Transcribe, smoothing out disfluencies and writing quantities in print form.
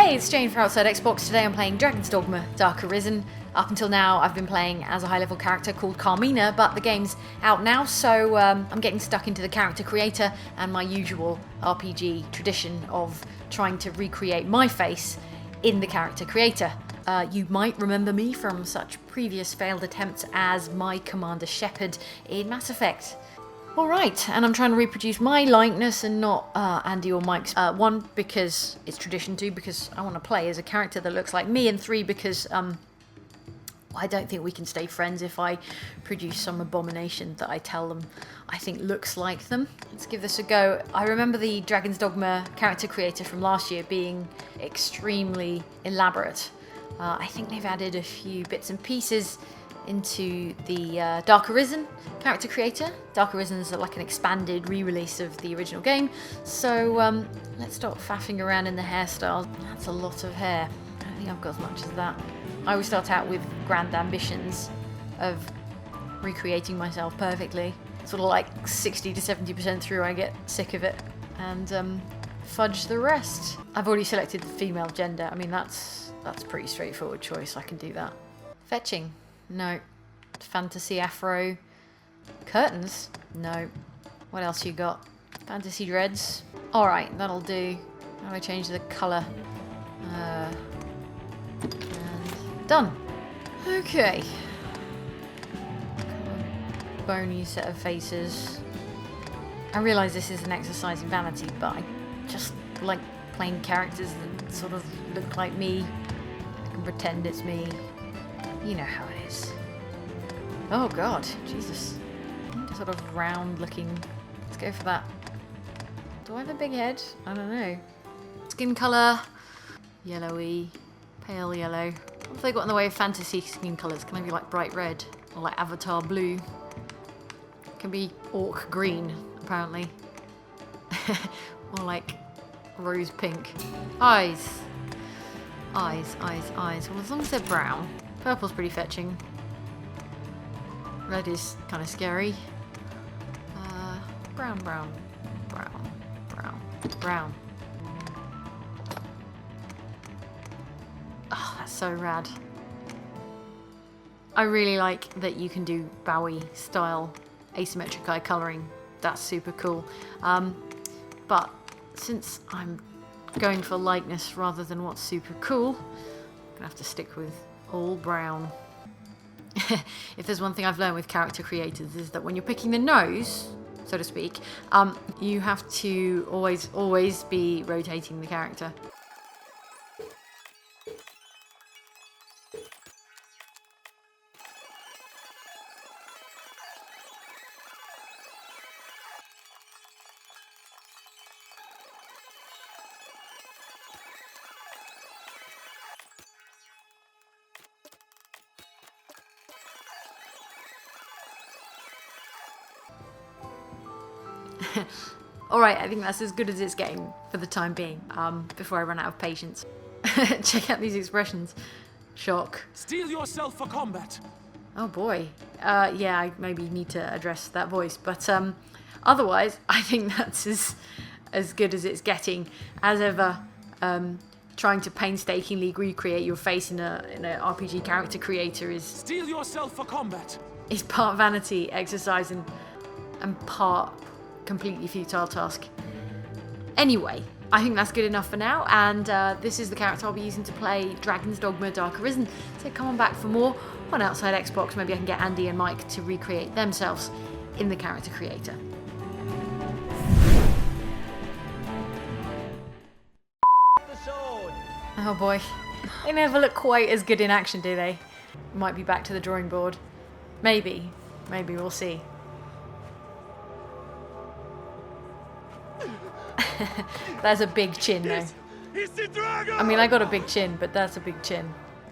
Hey, it's Jane for Outside Xbox. Today I'm playing Dragon's Dogma Dark Arisen. Up until now I've been playing as a high-level character called Carmina, but the game's out now, so I'm getting stuck into the character creator and my usual RPG tradition of trying to recreate my face in the character creator. You might remember me from such previous failed attempts as my Commander Shepard in Mass Effect. Alright, and I'm trying to reproduce my likeness and not Andy or Mike's. One, because it's tradition. Two, because I want to play as a character that looks like me. And three, because I don't think we can stay friends if I produce some abomination that I tell them I think looks like them. Let's give this a go. I remember the Dragon's Dogma character creator from last year being extremely elaborate. I think they've added a few bits and pieces into the Dark Arisen character creator. Dark Arisen is like an expanded re-release of the original game. So let's start faffing around in the hairstyle. That's a lot of hair. I don't think I've got as much as that. I always start out with grand ambitions of recreating myself perfectly. Sort of like 60 to 70% through I get sick of it and fudge the rest. I've already selected the female gender. I mean that's a pretty straightforward choice. I can do that. Fetching. No. Fantasy afro. Curtains? No. What else you got? Fantasy dreads? Alright, that'll do. How do I change the colour? And done. Okay. Bony set of faces. I realise this is an exercise in vanity, but I just like playing characters that sort of look like me. I can pretend it's me. You know how it is. Oh god, Jesus. Sort of round looking. Let's go for that. Do I have a big head? I don't know. Skin colour. Yellowy. Pale yellow. What have they got in the way of fantasy skin colours? Can I be like bright red? Or like avatar blue? Can be orc green, apparently. Or like rose pink. Eyes. Eyes. Well, as long as they're brown. Purple's pretty fetching. Red is kind of scary. Brown. Oh, that's so rad. I really like that you can do Bowie style asymmetric eye colouring. That's super cool. But since I'm going for likeness rather than what's super cool, I'm gonna have to stick with all brown. If there's one thing I've learned with character creators is that when you're picking the nose, so to speak, you have to always be rotating the character. Alright, I think that's as good as it's getting for the time being, before I run out of patience. Check out these expressions. Shock. Steel yourself for combat. Oh boy. Yeah, I maybe need to address that voice, but otherwise, I think that's as good as it's getting. As ever, trying to painstakingly recreate your face in a RPG character creator is... Steel yourself for combat. ...is part vanity exercise and part... completely futile task. Anyway, I think that's good enough for now, and this is the character I'll be using to play Dragon's Dogma Dark Arisen. So come on back for more on Outside Xbox. Maybe I can get Andy and Mike to recreate themselves in the character creator. Oh boy. They never look quite as good in action, do they? Might be back to the drawing board. Maybe. Maybe we'll see. That's a big chin though. I mean, I got a big chin, but that's a big chin.